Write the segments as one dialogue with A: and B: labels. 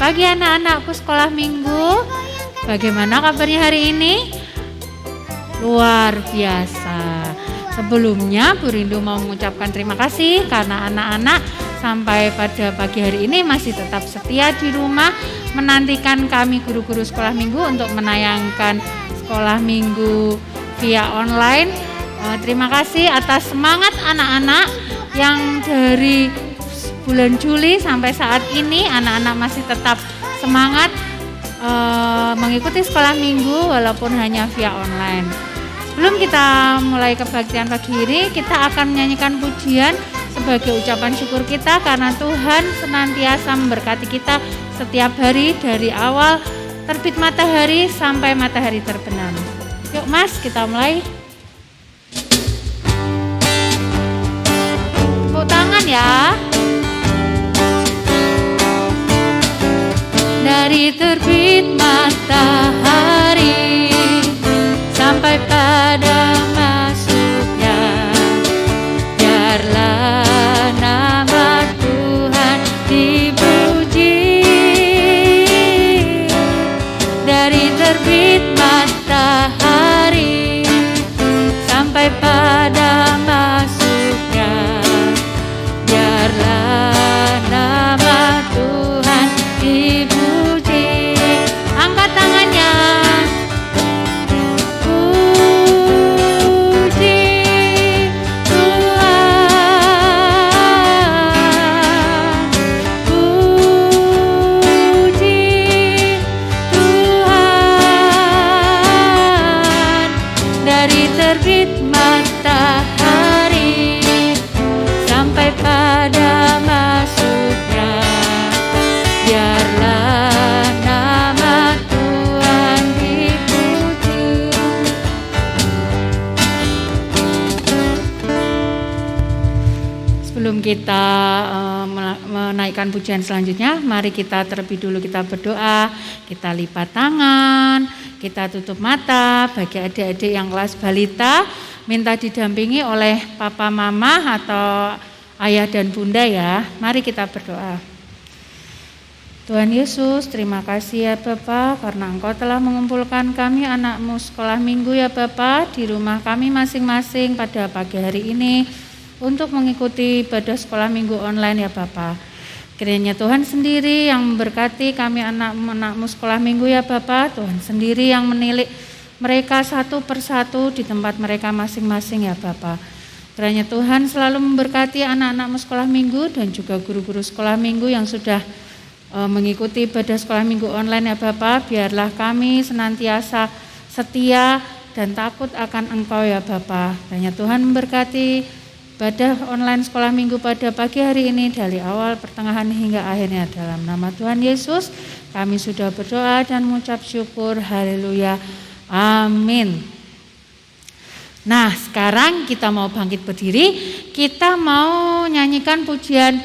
A: pagi anak-anakku sekolah minggu. Bagaimana kabarnya hari ini? Luar biasa. Sebelumnya Bu Rindu mau mengucapkan terima kasih karena anak-anak sampai pada pagi hari ini masih tetap setia di rumah menantikan kami guru-guru sekolah minggu untuk menayangkan sekolah minggu via online. Terima kasih atas semangat anak-anak yang dari bulan Juli sampai saat ini anak-anak masih tetap semangat mengikuti sekolah minggu walaupun hanya via online. Sebelum kita mulai kebaktian pagi ini, kita akan menyanyikan pujian sebagai ucapan syukur kita karena Tuhan senantiasa memberkati kita setiap hari dari awal terbit matahari sampai matahari terbenam. Yuk Mas, kita mulai. Tepuk tangan ya. Dari terbit matahari sampai pada masuknya, biarlah nama Tuhan dipuji. Dari terbit matahari sampai pada masuknya, biarlah nama Tuhan dipuji. Angkat tangannya. Terbit matahari sampai pada masuknya, biarlah nama Tuhan dipuji. Sebelum kita menaikkan pujian selanjutnya, mari kita terlebih dulu kita berdoa, kita lipat tangan, kita tutup mata. Bagi adik-adik yang kelas balita, minta didampingi oleh papa mama atau ayah dan bunda ya. Mari kita berdoa. Tuhan Yesus, terima kasih ya Bapa karena Engkau telah mengumpulkan kami anak-Mu sekolah minggu ya Bapa di rumah kami masing-masing pada pagi hari ini untuk mengikuti ibadah sekolah minggu online ya Bapa. Kiranya Tuhan sendiri yang memberkati kami anak-anak-Mu sekolah minggu ya Bapa. Tuhan sendiri yang menilik mereka satu persatu di tempat mereka masing-masing ya Bapa. Kiranya Tuhan selalu memberkati anak-anak-Mu sekolah minggu dan juga guru-guru sekolah minggu yang sudah mengikuti ibadah sekolah minggu online ya Bapa. Biarlah kami senantiasa setia dan takut akan Engkau ya Bapa. Kiranya Tuhan memberkati ibadah online sekolah minggu pada pagi hari ini dari awal, pertengahan hingga akhirnya. Dalam nama Tuhan Yesus kami sudah berdoa dan mengucap syukur. Haleluya. Amin. Nah, sekarang kita mau bangkit berdiri. Kita mau nyanyikan pujian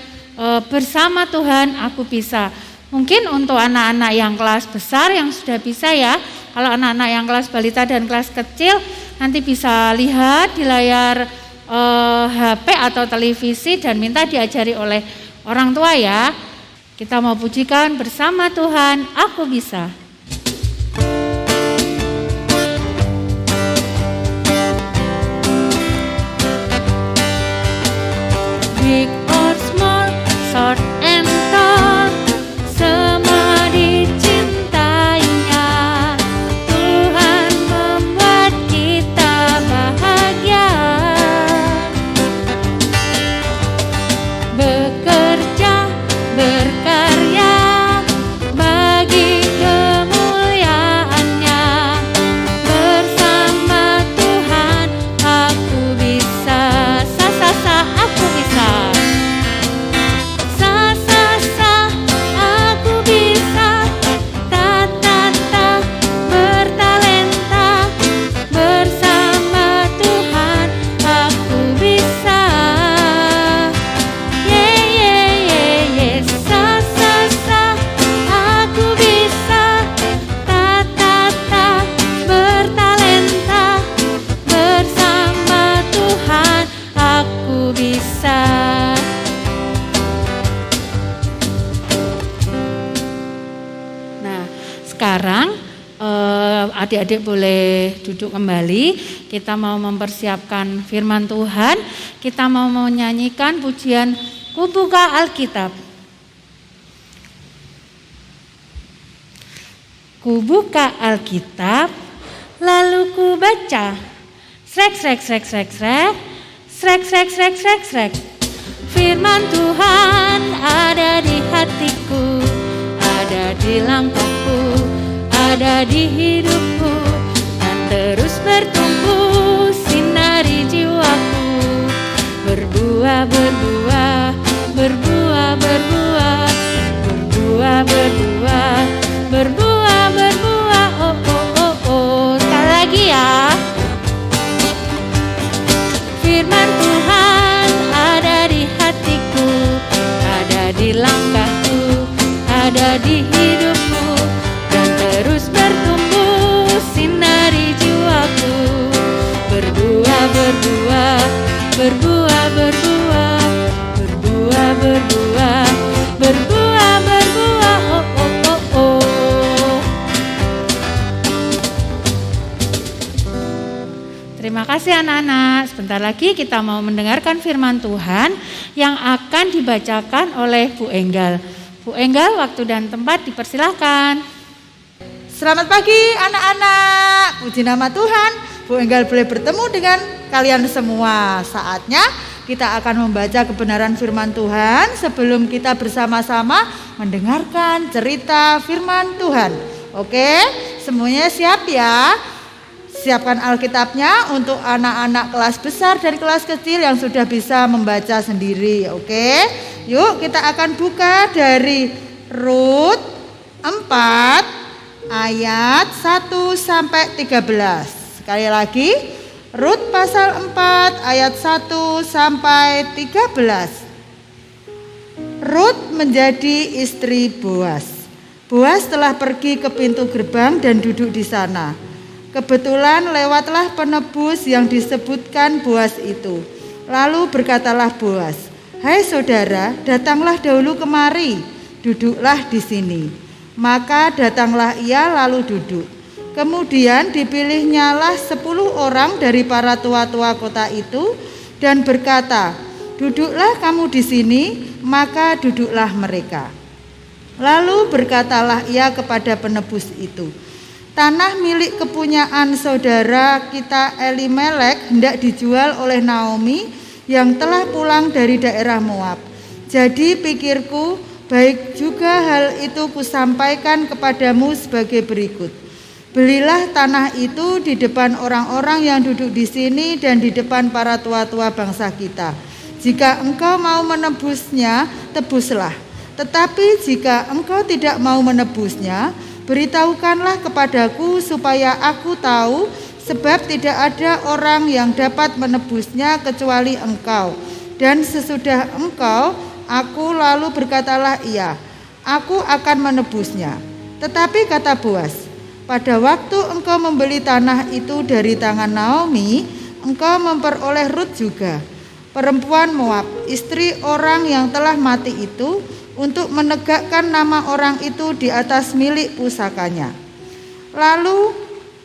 A: bersama Tuhan aku bisa. Mungkin untuk anak-anak yang kelas besar yang sudah bisa ya. Kalau anak-anak yang kelas balita dan kelas kecil nanti bisa lihat di layar HP atau televisi dan minta diajari oleh orang tua ya. Kita mau pujikan bersama Tuhan aku bisa. Big or small, short and tall, semua dicintainya. Tuhan membuat kita bahagia. Bekerja, berkarya bagi Adik-adik boleh duduk kembali. Kita mau mempersiapkan firman Tuhan. Kita mau menyanyikan pujian Kubuka Alkitab. Kubuka Alkitab, lalu ku baca. Srek srek srek srek srek. Srek srek srek srek srek. Firman Tuhan ada di hatiku, ada di langkahku, ada di hidupku, dan terus bertumbuh sinari jiwaku. Berbuah, berbuah, berbuah, berbuah, berbuah, berbuah, berbuah, berbuah. Oh, oh, oh, oh. Sekali lagi ya. Firman Tuhan ada di hatiku, ada di langkahku, ada di hidupku, dan terus bertumbuh sinari jiwaku. Berbuah, berbuah, berbuah, berbuah, berbuah, berbuah, berbuah, berbuah. Oh, oh, oh, oh. Terima kasih anak-anak. Sebentar lagi kita mau mendengarkan firman Tuhan yang akan dibacakan oleh Bu Enggal. Bu Enggal, waktu dan tempat dipersilahkan.
B: Selamat pagi anak-anak. Puji nama Tuhan, Bu Enggal boleh bertemu dengan kalian semua. Saatnya kita akan membaca kebenaran firman Tuhan sebelum kita bersama-sama mendengarkan cerita firman Tuhan. Oke, semuanya siap ya? Siapkan Alkitabnya untuk anak-anak kelas besar dan kelas kecil yang sudah bisa membaca sendiri. Oke, yuk kita akan buka dari Rut 4 ayat 1 sampai 13. Sekali lagi, Rut pasal 4 ayat 1 sampai 13. Rut menjadi istri Boas. Boas telah pergi ke pintu gerbang dan duduk di sana. Kebetulan lewatlah penebus yang disebutkan Boas itu. Lalu berkatalah Boas, "Hai saudara, datanglah dahulu kemari, duduklah di sini." Maka datanglah ia lalu duduk. Kemudian dipilihnyalah 10 orang dari para tua-tua kota itu dan berkata, "Duduklah kamu di sini." Maka duduklah mereka. Lalu berkatalah ia kepada penebus itu, "Tanah milik kepunyaan saudara kita Elimelek hendak dijual oleh Naomi yang telah pulang dari daerah Moab. Jadi pikirku, baik juga hal itu kusampaikan kepadamu sebagai berikut. Belilah tanah itu di depan orang-orang yang duduk di sini dan di depan para tua-tua bangsa kita. Jika engkau mau menebusnya, tebuslah. Tetapi jika engkau tidak mau menebusnya, beritahukanlah kepadaku supaya aku tahu, sebab tidak ada orang yang dapat menebusnya kecuali engkau. Dan sesudah engkau, aku lalu berkatalah ia, aku akan menebusnya." Tetapi kata Boas, "Pada waktu engkau membeli tanah itu dari tangan Naomi, engkau memperoleh Rut juga, perempuan Moab, istri orang yang telah mati itu, untuk menegakkan nama orang itu di atas milik pusakanya." Lalu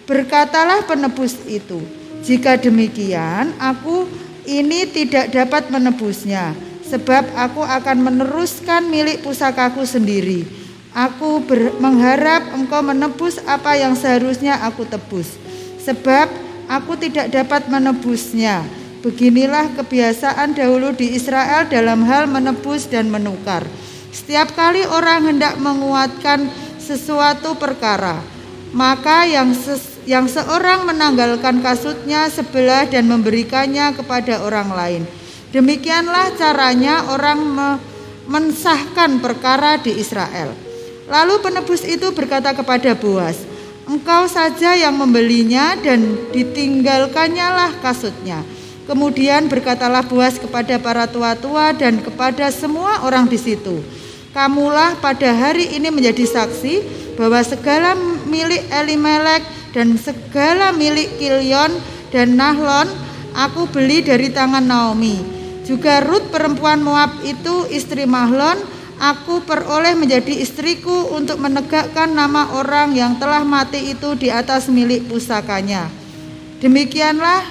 B: berkatalah penebus itu, "Jika demikian, aku ini tidak dapat menebusnya, sebab aku akan meneruskan milik pusakaku sendiri. Aku mengharap engkau menebus apa yang seharusnya aku tebus, sebab aku tidak dapat menebusnya. Beginilah kebiasaan dahulu di Israel dalam hal menebus dan menukar. Setiap kali orang hendak menguatkan sesuatu perkara, maka yang seorang menanggalkan kasutnya sebelah dan memberikannya kepada orang lain. Demikianlah caranya orang mensahkan perkara di Israel." Lalu penebus itu berkata kepada Boas, "Engkau saja yang membelinya dan ditinggalkannya lah kasutnya." Kemudian berkatalah Boas kepada para tua-tua dan kepada semua orang di situ, "Kamulah pada hari ini menjadi saksi bahwa segala milik Elimelek dan segala milik Kilion dan Nahlon aku beli dari tangan Naomi. Juga Rut perempuan Moab itu istri Mahlon aku peroleh menjadi istriku untuk menegakkan nama orang yang telah mati itu di atas milik pusakanya. Demikianlah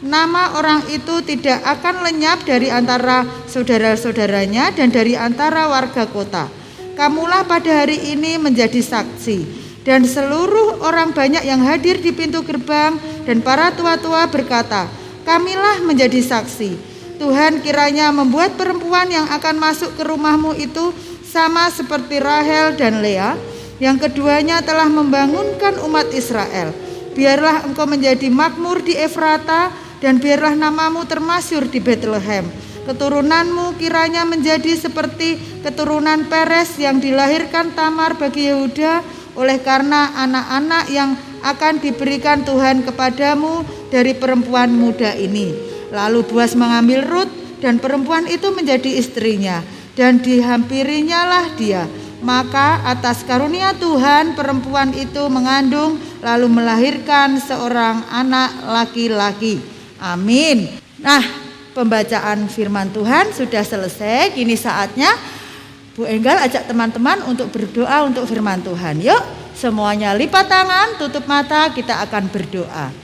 B: nama orang itu tidak akan lenyap dari antara saudara-saudaranya dan dari antara warga kota. Kamulah pada hari ini menjadi saksi. Dan seluruh orang banyak yang hadir di pintu gerbang dan para tua-tua berkata, kamilah menjadi saksi. Tuhan kiranya membuat perempuan yang akan masuk ke rumahmu itu sama seperti Rahel dan Lea, yang keduanya telah membangunkan umat Israel. Biarlah engkau menjadi makmur di Efrata, dan biarlah namamu termasyhur di Bethlehem. Keturunanmu kiranya menjadi seperti keturunan Peres yang dilahirkan Tamar bagi Yehuda, oleh karena anak-anak yang akan diberikan Tuhan kepadamu dari perempuan muda ini. Lalu Boas mengambil Rut, dan perempuan itu menjadi istrinya, dan dihampirinya lah dia. Maka atas karunia Tuhan perempuan itu mengandung, lalu melahirkan seorang anak laki-laki. Amin. Nah, pembacaan firman Tuhan sudah selesai. Kini saatnya Bu Enggal ajak teman-teman untuk berdoa untuk firman Tuhan. Yuk, semuanya lipat tangan, tutup mata, kita akan berdoa.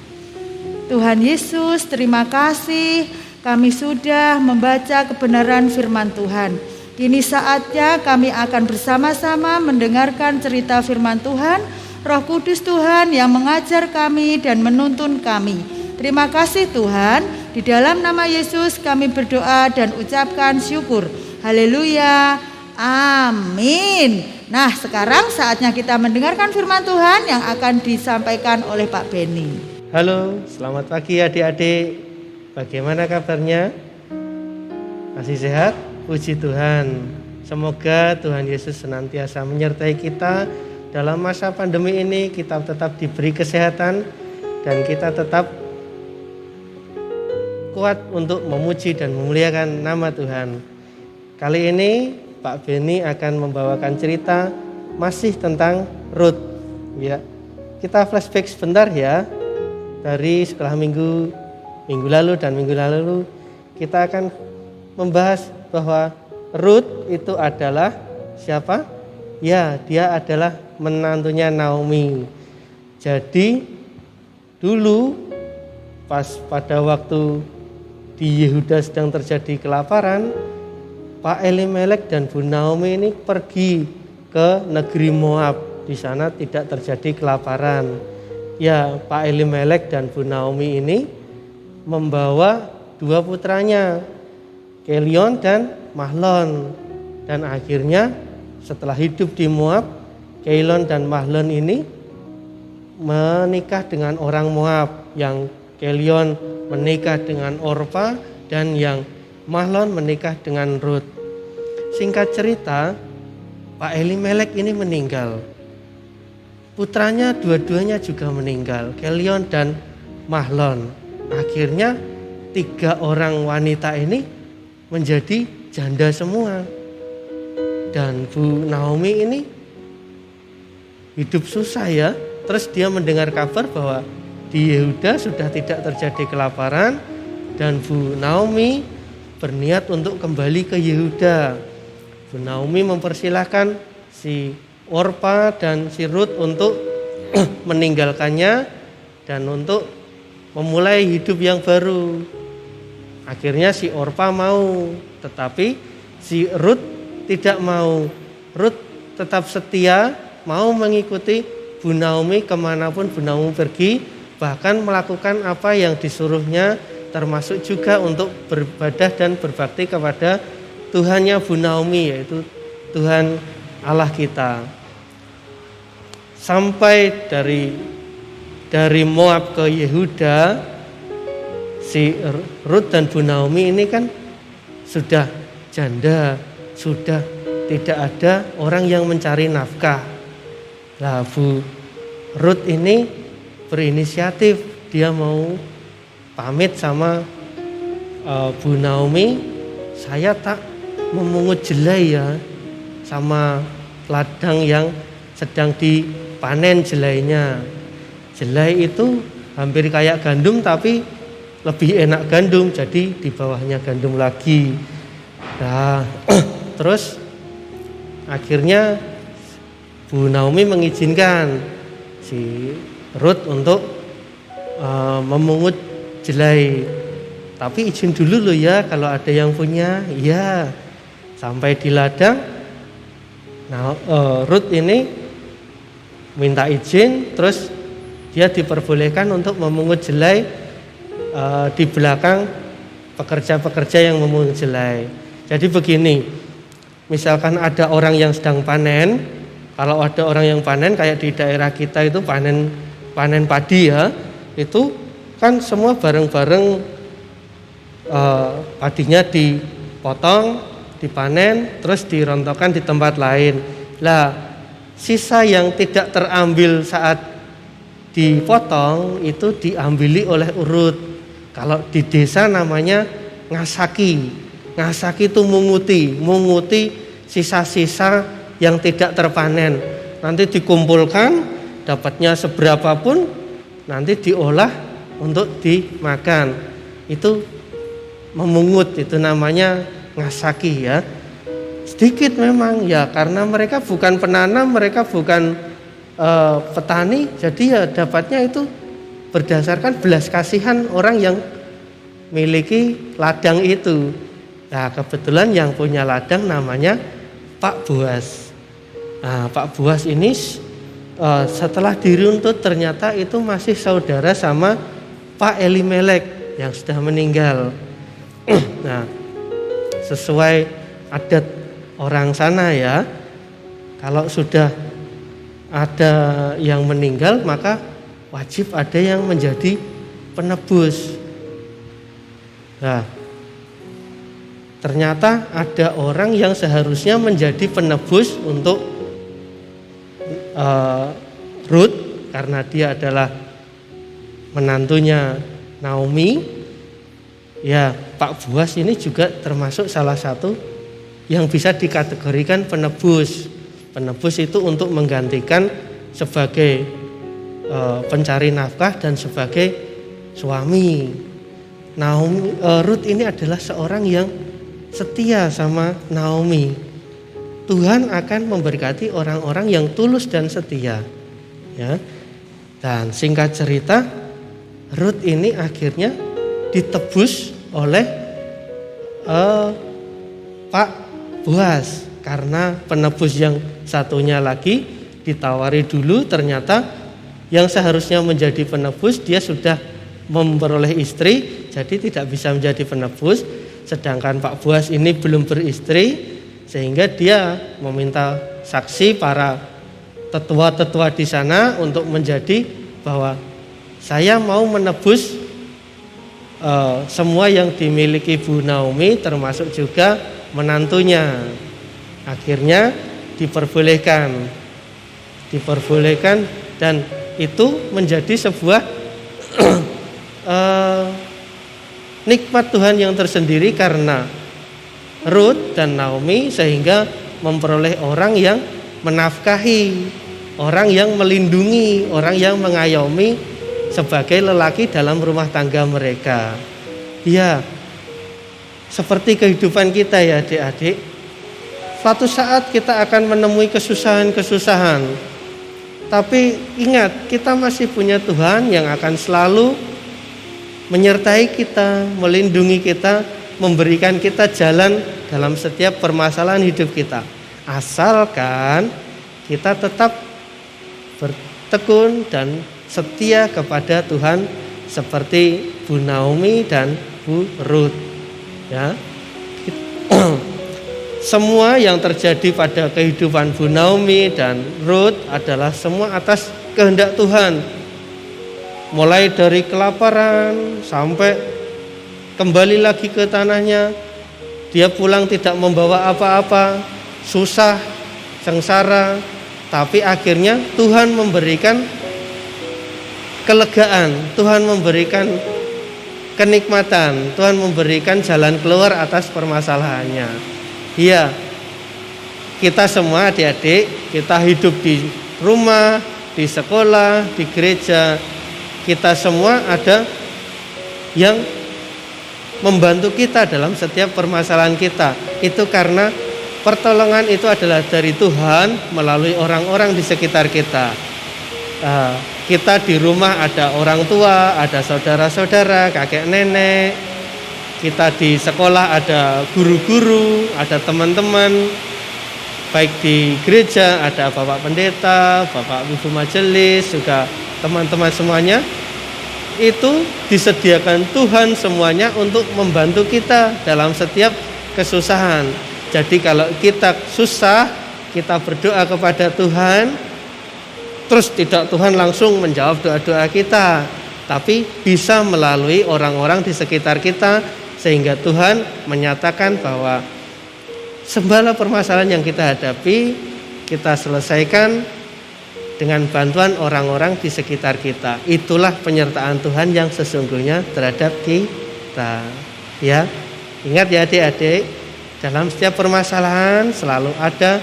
B: Tuhan Yesus, terima kasih kami sudah membaca kebenaran firman Tuhan. Kini saatnya kami akan bersama-sama mendengarkan cerita firman Tuhan. Roh Kudus Tuhan yang mengajar kami dan menuntun kami. Terima kasih Tuhan. Di dalam nama Yesus kami berdoa dan ucapkan syukur. Haleluya. Amin. Nah, sekarang saatnya kita mendengarkan firman Tuhan yang akan disampaikan oleh Pak Beni.
C: Halo, selamat pagi adik-adik. Bagaimana kabarnya? Masih sehat? Puji Tuhan. Semoga Tuhan Yesus senantiasa menyertai kita dalam masa pandemi ini. Kita tetap diberi kesehatan dan kita tetap kuat untuk memuji dan memuliakan nama Tuhan. Kali ini Pak Beni akan membawakan cerita masih tentang Rut. Ya, kita flashback sebentar ya. Dari sekolah minggu lalu dan minggu lalu kita akan membahas bahwa Rut itu adalah siapa? Ya, dia adalah menantunya Naomi. Jadi dulu pada waktu di Yehuda sedang terjadi kelaparan, Pak Elimelek dan Bu Naomi ini pergi ke negeri Moab. Di sana tidak terjadi kelaparan. Ya, Pak Elimelek dan Bu Naomi ini membawa dua putranya, Kelion dan Mahlon. Dan akhirnya setelah hidup di Moab, Kelion dan Mahlon ini menikah dengan orang Moab. Yang Kelion menikah dengan Orpa dan yang Mahlon menikah dengan Rut. Singkat cerita, Pak Elimelek ini meninggal. Putranya dua-duanya juga meninggal, Kelion dan Mahlon. Akhirnya 3 orang wanita ini menjadi janda semua. Dan Bu Naomi ini hidup susah ya. Terus dia mendengar kabar bahwa di Yehuda sudah tidak terjadi kelaparan, dan Bu Naomi berniat untuk kembali ke Yehuda. Bu Naomi mempersilahkan si Orpa dan si Rut untuk meninggalkannya dan untuk memulai hidup yang baru. Akhirnya si Orpa mau, tetapi si Rut tidak mau. Rut tetap setia, mau mengikuti Bu Naomi kemanapun Bu Naomi pergi, bahkan melakukan apa yang disuruhnya, termasuk juga untuk beribadah dan berbakti kepada Tuhannya Bu Naomi, yaitu Tuhan Allah kita. Sampai dari Moab ke Yehuda, si Rut dan Bu Naomi ini kan sudah janda, sudah tidak ada orang yang mencari nafkah. Lah Bu Rut ini berinisiatif, dia mau pamit sama Bu Naomi, saya tak memungut jelai ya sama ladang yang sedang dipanen jelainya. Jelai itu hampir kayak gandum tapi lebih enak gandum, jadi di bawahnya gandum lagi. Nah, terus akhirnya Bu Naomi mengizinkan si Ruth untuk memungut jelai. Tapi izin dulu loh ya kalau ada yang punya. Iya. Sampai di ladang, Ruth ini minta izin, terus dia diperbolehkan untuk memungut jelai di belakang pekerja-pekerja yang memungut jelai. Jadi begini, misalkan ada orang yang sedang panen, kalau ada orang yang panen kayak di daerah kita itu panen padi ya, itu kan semua bareng-bareng padinya dipotong, dipanen, terus dirontokkan di tempat lain. Lah, sisa yang tidak terambil saat dipotong itu diambili oleh urut. Kalau di desa namanya ngasaki. Ngasaki itu munguti sisa-sisa yang tidak terpanen. Nanti dikumpulkan, dapatnya seberapa pun nanti diolah untuk dimakan. Itu memungut, itu namanya ngasaki ya. Sedikit memang ya, karena mereka bukan penanam, mereka bukan petani, jadi ya dapatnya itu berdasarkan belas kasihan orang yang miliki ladang itu. Nah, kebetulan yang punya ladang namanya Pak Boas. Nah, Pak Boas ini setelah diruntut ternyata itu masih saudara sama Pak Elimelek yang sudah meninggal. Nah, sesuai adat orang sana ya, kalau sudah ada yang meninggal maka wajib ada yang menjadi penebus. Nah, ternyata ada orang yang seharusnya menjadi penebus untuk Ruth karena dia adalah menantunya Naomi. Ya, Pak Boas ini juga termasuk salah satu yang bisa dikategorikan penebus. Penebus itu untuk menggantikan sebagai pencari nafkah dan sebagai suami. Ruth ini adalah seorang yang setia sama Naomi. Tuhan akan memberkati orang-orang yang tulus dan setia. Ya. Dan singkat cerita, Ruth ini akhirnya ditebus oleh Pak Boas. Karena penebus yang satunya lagi ditawari dulu, ternyata yang seharusnya menjadi penebus dia sudah memperoleh istri, jadi tidak bisa menjadi penebus. Sedangkan Pak Boas ini belum beristri, sehingga dia meminta saksi para tetua-tetua di sana untuk menjadi bahwa saya mau menebus semua yang dimiliki Bu Naomi, termasuk juga menantunya. Akhirnya diperbolehkan dan itu menjadi sebuah nikmat Tuhan yang tersendiri karena Ruth dan Naomi sehingga memperoleh orang yang menafkahi, orang yang melindungi, orang yang mengayomi sebagai lelaki dalam rumah tangga mereka. Ya, seperti kehidupan kita ya adik-adik. Suatu saat kita akan menemui kesusahan-kesusahan. Tapi ingat, kita masih punya Tuhan yang akan selalu menyertai kita, melindungi kita, memberikan kita jalan dalam setiap permasalahan hidup kita. Asalkan kita tetap bertekun dan setia kepada Tuhan seperti Bu Naomi dan Bu Ruth. Ya. Semua yang terjadi pada kehidupan Bu Naomi dan Ruth adalah semua atas kehendak Tuhan. Mulai dari kelaparan sampai kembali lagi ke tanahnya. Dia pulang tidak membawa apa-apa, susah, sengsara, tapi akhirnya Tuhan memberikan kelegaan, Tuhan memberikan kenikmatan, Tuhan memberikan jalan keluar atas permasalahannya. Iya, kita semua adik-adik, kita hidup di rumah, di sekolah, di gereja, kita semua ada yang membantu kita dalam setiap permasalahan kita. Itu karena pertolongan itu adalah dari Tuhan melalui orang-orang di sekitar kita. Kita di rumah ada orang tua, ada saudara-saudara, kakek nenek. Kita di sekolah ada guru-guru, ada teman-teman. Baik di gereja ada Bapak Pendeta, Bapak Ibu Majelis, juga teman-teman semuanya. Itu disediakan Tuhan semuanya untuk membantu kita dalam setiap kesusahan. Jadi kalau kita susah, kita berdoa kepada Tuhan, terus tidak Tuhan langsung menjawab doa-doa kita, tapi bisa melalui orang-orang di sekitar kita, sehingga Tuhan menyatakan bahwa segala permasalahan yang kita hadapi, kita selesaikan dengan bantuan orang-orang di sekitar kita. Itulah penyertaan Tuhan yang sesungguhnya terhadap kita. Ya, ingat ya adik-adik, dalam setiap permasalahan selalu ada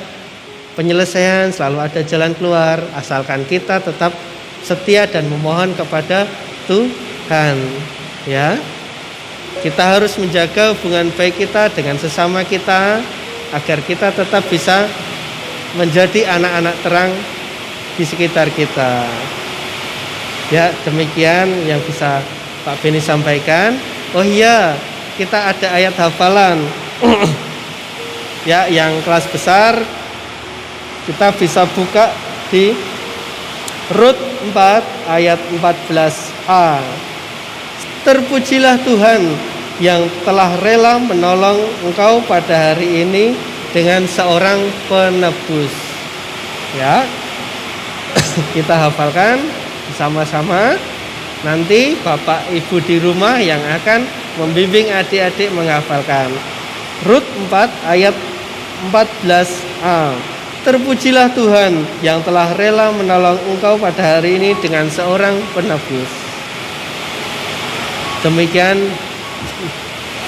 C: penyelesaian, selalu ada jalan keluar, asalkan kita tetap setia dan memohon kepada Tuhan. Ya, kita harus menjaga hubungan baik kita dengan sesama kita, agar kita tetap bisa menjadi anak-anak terang di sekitar kita. Ya, demikian yang bisa Pak Beni sampaikan. Oh iya, kita ada ayat hafalan. Ya, yang kelas besar kita bisa buka di Rut 4 ayat 14a. Terpujilah Tuhan yang telah rela menolong engkau pada hari ini dengan seorang penebus. Ya, kita hafalkan bersama-sama. Nanti Bapak Ibu di rumah yang akan membimbing adik-adik menghafalkan. Rut 4 ayat 14a. Terpujilah Tuhan yang telah rela menolong engkau pada hari ini dengan seorang penebus. Demikian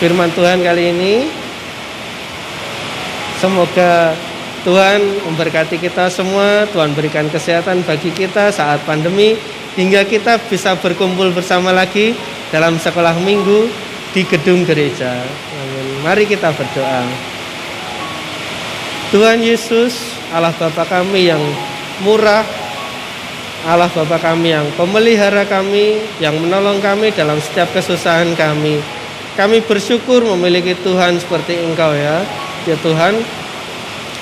C: firman Tuhan kali ini. Semoga Tuhan memberkati kita semua. Tuhan berikan kesehatan bagi kita saat pandemi, hingga kita bisa berkumpul bersama lagi dalam sekolah minggu di gedung gereja. Amin. Mari kita berdoa. Tuhan Yesus, Allah Bapa kami yang murah, Allah Bapa kami yang pemelihara kami, yang menolong kami dalam setiap kesusahan kami. Kami bersyukur memiliki Tuhan seperti Engkau ya Tuhan.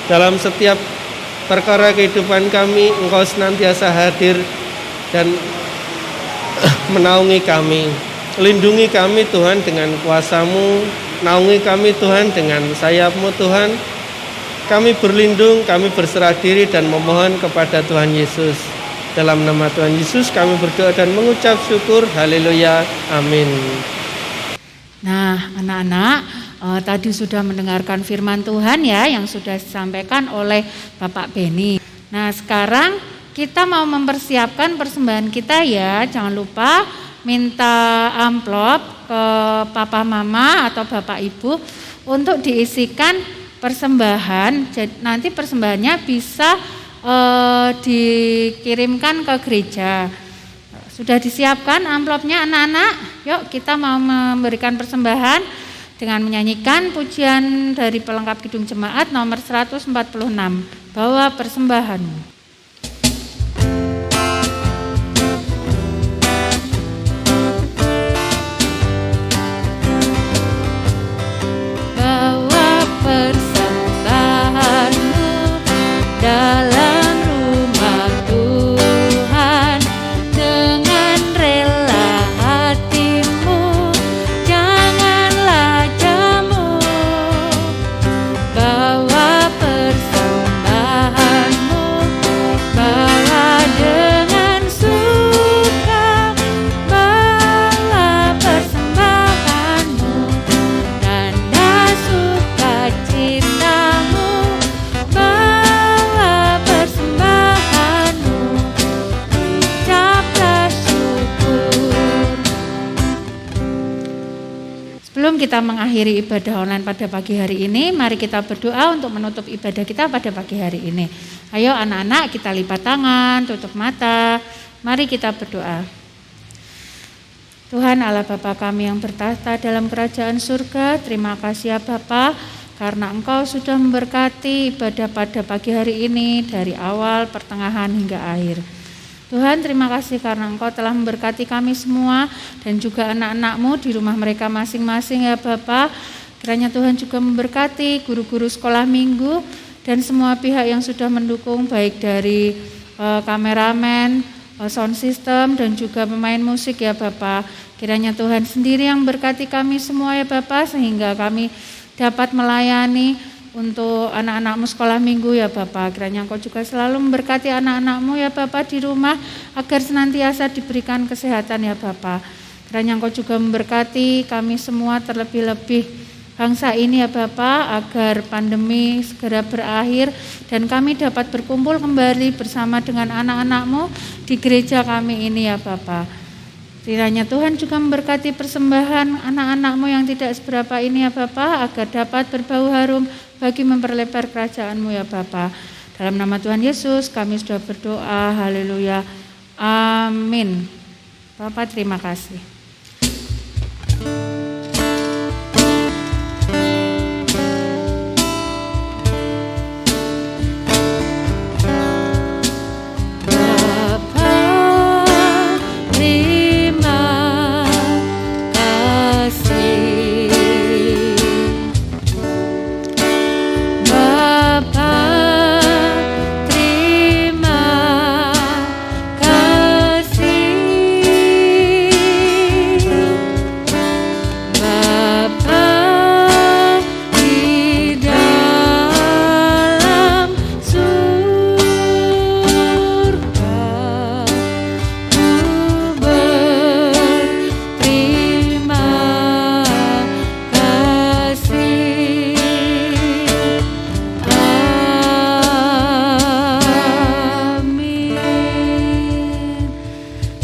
C: Dalam setiap perkara kehidupan kami, Engkau senantiasa hadir dan menaungi kami. Lindungi kami Tuhan dengan kuasa-Mu, naungi kami Tuhan dengan sayap-Mu Tuhan. Kami berlindung, kami berserah diri dan memohon kepada Tuhan Yesus. Dalam nama Tuhan Yesus kami berdoa dan mengucap syukur. Haleluya. Amin.
A: Nah, anak-anak, tadi sudah mendengarkan firman Tuhan ya yang sudah disampaikan oleh Bapak Beni. Nah, sekarang kita mau mempersiapkan persembahan kita ya. Jangan lupa minta amplop ke Papa Mama atau Bapak Ibu untuk diisikan persembahan. Jadi nanti persembahannya bisa dikirimkan ke gereja. Sudah disiapkan amplopnya anak-anak? Yuk kita mau memberikan persembahan dengan menyanyikan pujian dari pelengkap Kidung Jemaat nomor 146. Bawa persembahanmu.
D: Dalam rumah Tuhan dengan rela hatimu, janganlah jamu. Bawa persembahanmu, bawa dengan suka, bawa persembahanmu, tanda sukacitamu.
A: Sebelum kita mengakhiri ibadah online pada pagi hari ini, mari kita berdoa untuk menutup ibadah kita pada pagi hari ini. Ayo anak-anak, kita lipat tangan, tutup mata, mari kita berdoa. Tuhan Allah Bapa kami yang bertahta dalam kerajaan surga, terima kasih ya Bapa, karena Engkau sudah memberkati ibadah pada pagi hari ini dari awal, pertengahan hingga akhir. Tuhan, terima kasih karena Engkau telah memberkati kami semua dan juga anak-anak-Mu di rumah mereka masing-masing ya Bapa. Kiranya Tuhan juga memberkati guru-guru sekolah minggu dan semua pihak yang sudah mendukung, baik dari kameramen, sound system dan juga pemain musik ya Bapa. Kiranya Tuhan sendiri yang memberkati kami semua ya Bapa, sehingga kami dapat melayani untuk anak-anak-Mu sekolah minggu ya Bapa. Kiranya Engkau juga selalu memberkati anak-anak-Mu ya Bapa di rumah, agar senantiasa diberikan kesehatan ya Bapa. Kiranya Engkau juga memberkati kami semua, terlebih-lebih bangsa ini ya Bapa, agar pandemi segera berakhir dan kami dapat berkumpul kembali bersama dengan anak-anak-Mu di gereja kami ini ya Bapa. Kiranya Tuhan juga memberkati persembahan anak-anak-Mu yang tidak seberapa ini ya Bapa, agar dapat berbau harum bagi memperlebar kerajaan-Mu ya Bapa. Dalam nama Tuhan Yesus kami sudah berdoa, haleluya, amin. Bapa terima kasih.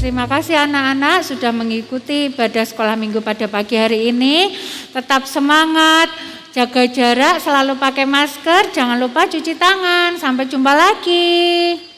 A: Terima kasih anak-anak sudah mengikuti ibadah sekolah minggu pada pagi hari ini. Tetap semangat, jaga jarak, selalu pakai masker, jangan lupa cuci tangan. Sampai jumpa lagi.